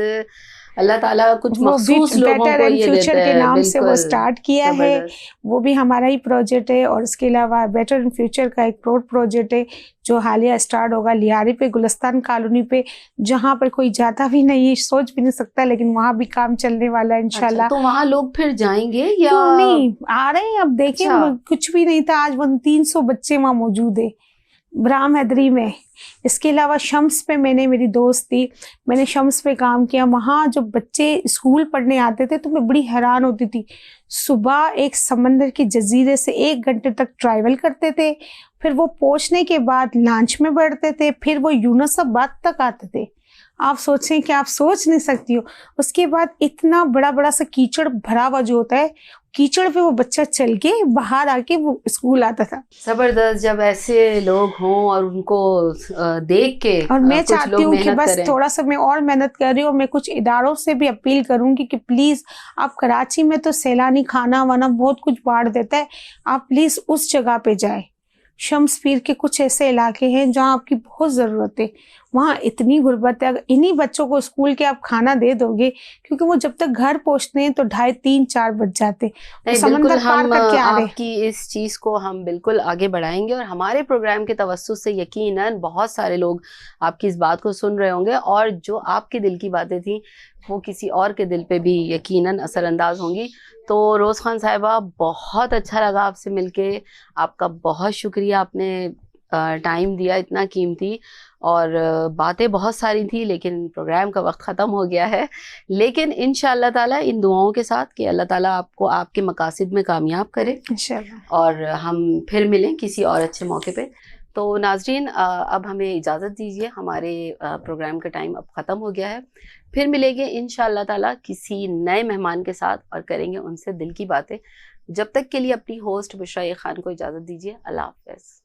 [SPEAKER 1] اللہ تعالیٰ کچھ
[SPEAKER 2] وہ بھی
[SPEAKER 1] مخصوص لوگوں
[SPEAKER 2] بیٹر
[SPEAKER 1] کو
[SPEAKER 2] اینڈ
[SPEAKER 1] یہ
[SPEAKER 2] فیوچر
[SPEAKER 1] دیتا
[SPEAKER 2] کے
[SPEAKER 1] ہے.
[SPEAKER 2] نام سے وہ
[SPEAKER 1] بالکل
[SPEAKER 2] اسٹارٹ کیا ہے،
[SPEAKER 1] زبردست.
[SPEAKER 2] وہ بھی ہمارا ہی پروجیکٹ ہے. اور اس کے علاوہ بیٹر اینڈ فیوچر کا ایک پروجیکٹ ہے جو حالیہ اسٹارٹ ہوگا لیاری پہ، گلستان کالونی پہ، جہاں پر کوئی جاتا بھی نہیں، سوچ بھی نہیں سکتا، لیکن وہاں بھی کام چلنے والا ہے
[SPEAKER 1] اچھا،
[SPEAKER 2] انشاءاللہ.
[SPEAKER 1] تو وہاں لوگ پھر جائیں گے یا؟
[SPEAKER 2] کیوں نہیں آ رہے ہیں. اب دیکھیں
[SPEAKER 1] اچھا.
[SPEAKER 2] کچھ بھی نہیں تھا، آج 300 بچے وہاں موجود ہیں برام حیدری میں. اس کے علاوہ شمس پہ میری دوست تھی، میں نے شمس پہ کام کیا. وہاں جو بچے اسکول پڑھنے آتے تھے تو میں بڑی حیران ہوتی تھی. صبح ایک سمندر کے جزیرے سے 1 گھنٹے تک ٹریول کرتے تھے، پھر وہ پہنچنے کے بعد لانچ میں بیٹھتے تھے، پھر وہ یونس آباد تک آتے تھے. آپ سوچیں کہ آپ سوچ نہیں سکتی ہو. اس کے بعد اتنا بڑا بڑا سا کیچڑ بھرا ہوا جو ہوتا ہے، کیچڑ پہ وہ بچہ چل کے باہر آ کے وہ اسکول آتا تھا.
[SPEAKER 1] زبردست. جب ایسے لوگ ہوں اور ان کو دیکھ کے
[SPEAKER 2] اور میں
[SPEAKER 1] کچھ
[SPEAKER 2] چاہتی
[SPEAKER 1] لوگ
[SPEAKER 2] ہوں کہ
[SPEAKER 1] محنت
[SPEAKER 2] بس
[SPEAKER 1] کریں.
[SPEAKER 2] تھوڑا سا میں اور محنت کر رہی ہوں. میں کچھ اداروں سے بھی اپیل کروں گی کہ پلیز، آپ کراچی میں تو سیلانی کھانا وانا بہت کچھ بانٹ دیتا ہے، آپ پلیز اس جگہ پہ جائیں. شمس پیر کے کچھ ایسے علاقے ہیں جہاں آپ کی بہت ضرورت ہے. وہاں اتنی غربت ہے. اگر انہی بچوں کو اسکول کے آپ کھانا دے دو گے، کیونکہ وہ جب تک گھر پہنچتے ہیں تو 2:30 3 4 بج جاتے، وہ
[SPEAKER 1] نہیں، بالکل
[SPEAKER 2] سمندر پار
[SPEAKER 1] ہم
[SPEAKER 2] کر کے آ رہے.
[SPEAKER 1] آپ کی اس چیز کو ہم بالکل آگے بڑھائیں گے، اور ہمارے پروگرام کے توسط سے یقیناً بہت سارے لوگ آپ کی اس بات کو سن رہے ہوں گے، اور جو آپ کے دل کی باتیں تھیں وہ کسی اور کے دل پہ بھی یقیناً اثر انداز ہوں گی. تو روز خان صاحبہ، بہت اچھا لگا آپ سے مل کے. آپ کا بہت شکریہ، آپ نے ٹائم دیا اتنا قیمتی. اور باتیں بہت ساری تھیں لیکن پروگرام کا وقت ختم ہو گیا ہے. لیکن انشاءاللہ تعالیٰ ان دعاؤں کے ساتھ کہ اللہ تعالیٰ آپ کو آپ کے مقاصد میں کامیاب کرے،
[SPEAKER 2] انشاءاللہ.
[SPEAKER 1] اور ہم پھر ملیں کسی اور اچھے موقع پہ. تو ناظرین، اب ہمیں اجازت دیجیے، ہمارے پروگرام کا ٹائم اب ختم ہو گیا ہے. پھر ملیں گے انشاءاللہ تعالیٰ کسی نئے مہمان کے ساتھ اور کریں گے ان سے دل کی باتیں. جب تک کے لیے اپنی ہوسٹ بشریٰ خان کو اجازت دیجیے. اللہ حافظ.